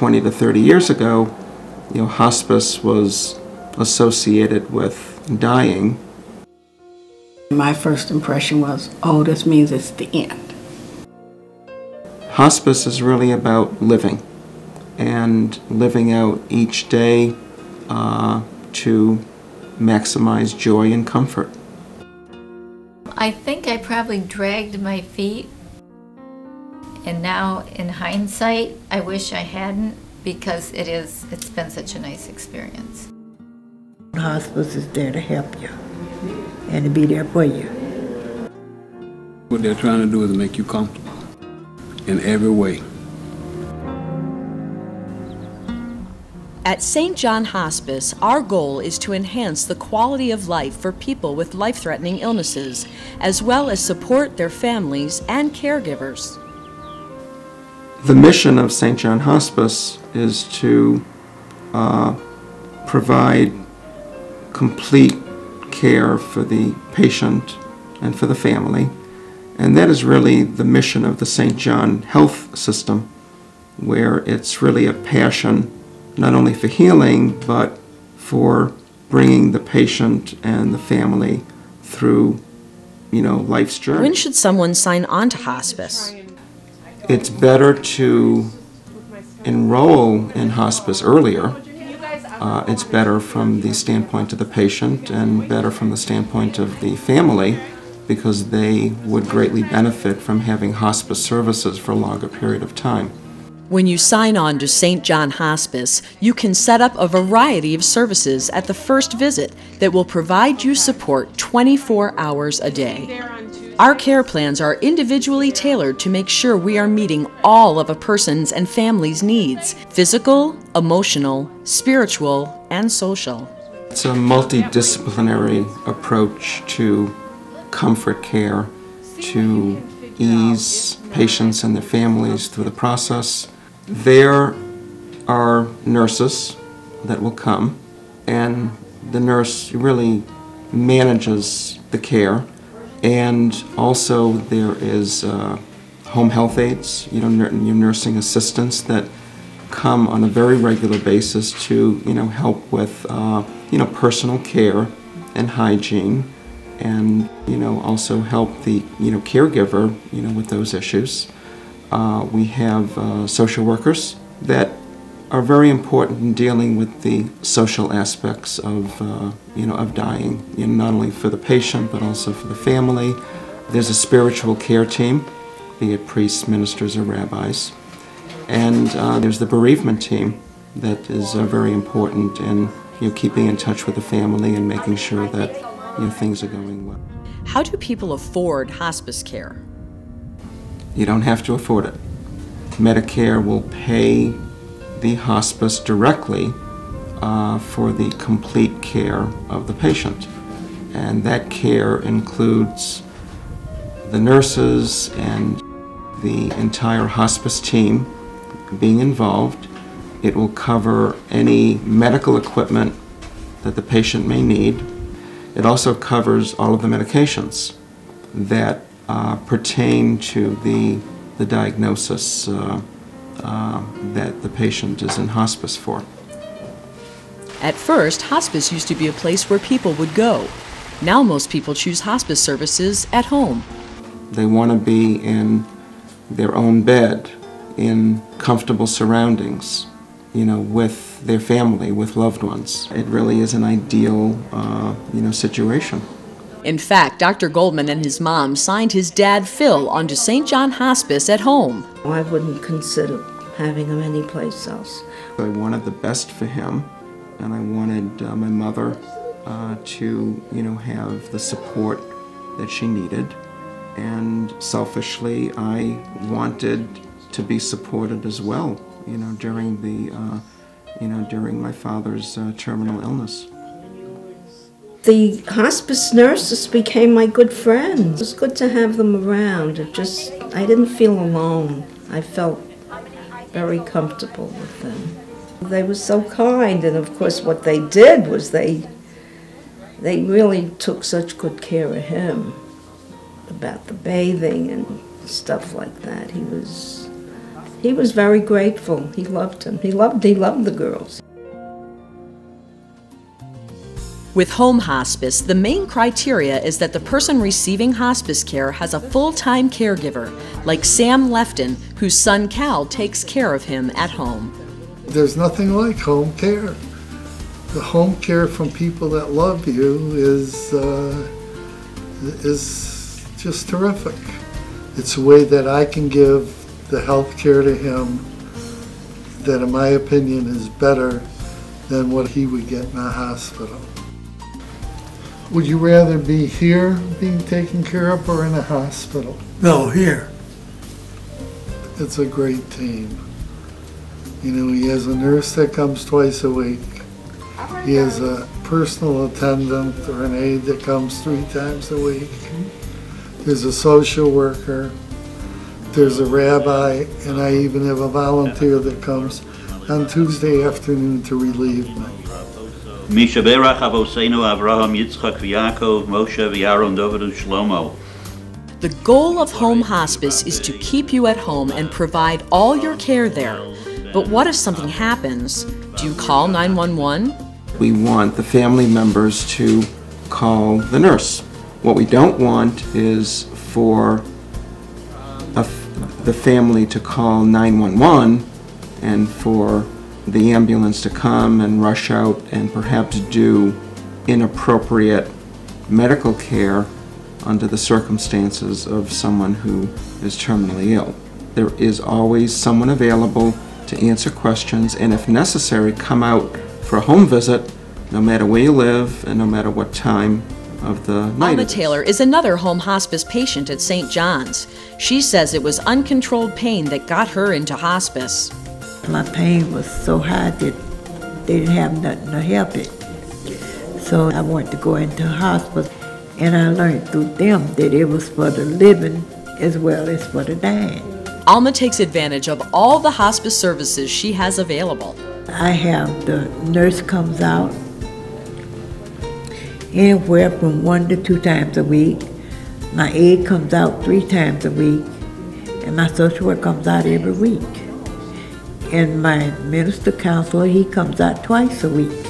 20 to 30 years ago, hospice was associated with dying. My first impression was, oh, this means it's the end. Hospice is really about living and living out each day to maximize joy and comfort. I think I probably dragged my feet, and now in hindsight I wish I hadn't, because it's been such a nice experience. Hospice is there to help you and to be there for you. What they're trying to do is make you comfortable in every way. At St. John Hospice, our goal is to enhance the quality of life for people with life-threatening illnesses, as well as support their families and caregivers. The mission of St. John Hospice is to provide complete care for the patient and for the family, and that is really the mission of the St. John health system, where it's really a passion not only for healing, but for bringing the patient and the family through, life's journey. When should someone sign on to hospice? It's better to enroll in hospice earlier. It's better from the standpoint of the patient and better from the standpoint of the family, because they would greatly benefit from having hospice services for a longer period of time. When you sign on to St. John Hospice, you can set up a variety of services at the first visit that will provide you support 24 hours a day. Our care plans are individually tailored to make sure we are meeting all of a person's and family's needs: physical, emotional, spiritual, and social. It's a multidisciplinary approach to comfort care, to ease patients and their families through the process. There are nurses that will come, and the nurse really manages the care, and also there is home health aides, your nursing assistants that come on a very regular basis to help with personal care and hygiene, and also help the caregiver with those issues. We have social workers that are very important in dealing with the social aspects of of dying, not only for the patient but also for the family. There's a spiritual care team, be it priests, ministers, or rabbis, and there's the bereavement team that is very important in keeping in touch with the family and making sure that things are going well. How do people afford hospice care? You don't have to afford it. Medicare will pay the hospice directly for the complete care of the patient. And that care includes the nurses and the entire hospice team being involved. It will cover any medical equipment that the patient may need. It also covers all of the medications that pertain to the diagnosis that the patient is in hospice for. At first, hospice used to be a place where people would go. Now most people choose hospice services at home. They want to be in their own bed, in comfortable surroundings, with their family, with loved ones. It really is an ideal, situation. In fact, Dr. Goldman and his mom signed his dad, Phil, onto St. John Hospice at home. I wouldn't consider having him anyplace else. I wanted the best for him, and I wanted my mother to, have the support that she needed. And selfishly, I wanted to be supported as well, during during my father's terminal illness. The hospice nurses became my good friends. It was good to have them around. I didn't feel alone. I felt very comfortable with them. They were so kind, and of course what they did was they really took such good care of him, about the bathing and stuff like that. He He was very grateful. He loved him. He loved the girls. With home hospice, the main criteria is that the person receiving hospice care has a full-time caregiver, like Sam Lefton, whose son Cal takes care of him at home. There's nothing like home care. The home care from people that love you is just terrific. It's a way that I can give the health care to him that, in my opinion, is better than what he would get in a hospital. Would you rather be here being taken care of or in a hospital? No, here. It's a great team. You know, he has a nurse that comes twice a week. He has a personal attendant or an aide that comes 3 times a week. There's a social worker. There's a rabbi, and I even have a volunteer that comes on Tuesday afternoon to relieve me. The goal of home hospice is to keep you at home and provide all your care there. But what if something happens? Do you call 911? We want the family members to call the nurse. What we don't want is for the family to call 911 and for the ambulance to come and rush out and perhaps do inappropriate medical care under the circumstances of someone who is terminally ill. There is always someone available to answer questions, and if necessary, come out for a home visit, no matter where you live and no matter what time of the night. Alma Taylor is another home hospice patient at St. John's. She says it was uncontrolled pain that got her into hospice. My pain was so high that they didn't have nothing to help it. So I wanted to go into hospice, and I learned through them that it was for the living as well as for the dying. Alma takes advantage of all the hospice services she has available. I have the nurse comes out anywhere from 1 to 2 times a week. My aide comes out 3 times a week, and my social worker comes out every week. And my minister counselor, he comes out twice a week.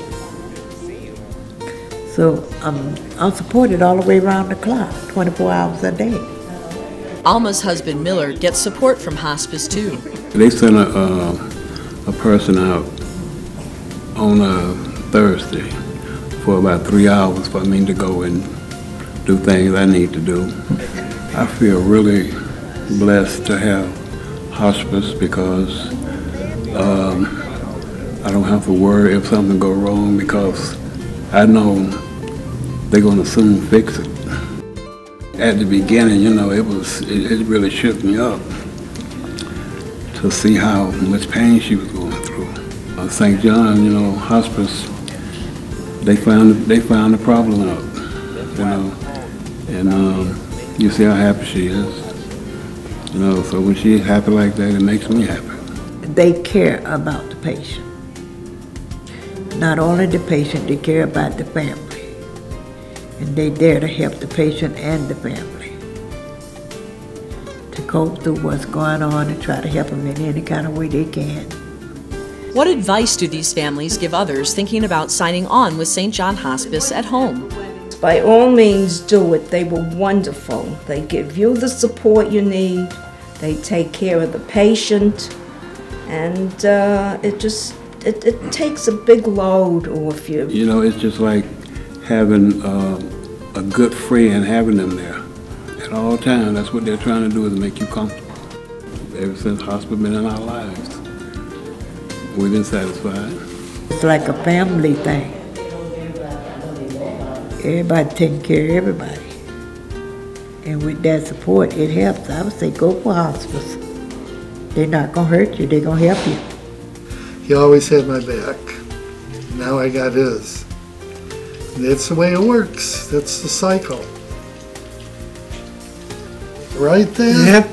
So I'm supported all the way around the clock, 24 hours a day. Alma's husband Miller gets support from hospice too. They sent a person out on a Thursday for about 3 hours for me to go and do things I need to do. I feel really blessed to have hospice because I don't have to worry if something goes wrong because I know they're going to soon fix it. At the beginning, you know, it really shook me up to see how much pain she was going through. St. John, you know, hospice, they found the problem out, you know, and you see how happy she is, you know. So when she's happy like that, it makes me happy. They care about the patient. Not only the patient, they care about the family. And they dare to help the patient and the family to cope through what's going on and try to help them in any kind of way they can. What advice do these families give others thinking about signing on with St. John Hospice at home? By all means, do it. They were wonderful. They give you the support you need. They take care of the patient. And it takes a big load off you. You know, it's just like having a good friend, having them there at all times. That's what they're trying to do, is make you comfortable. Ever since hospice been in our lives, we've been satisfied. It's like a family thing. Everybody taking care of everybody. And with that support, it helps. I would say go for hospice. They're not going to hurt you, they're going to help you. He always had my back. Now I got his. And that's the way it works. That's the cycle. Right there? Yep.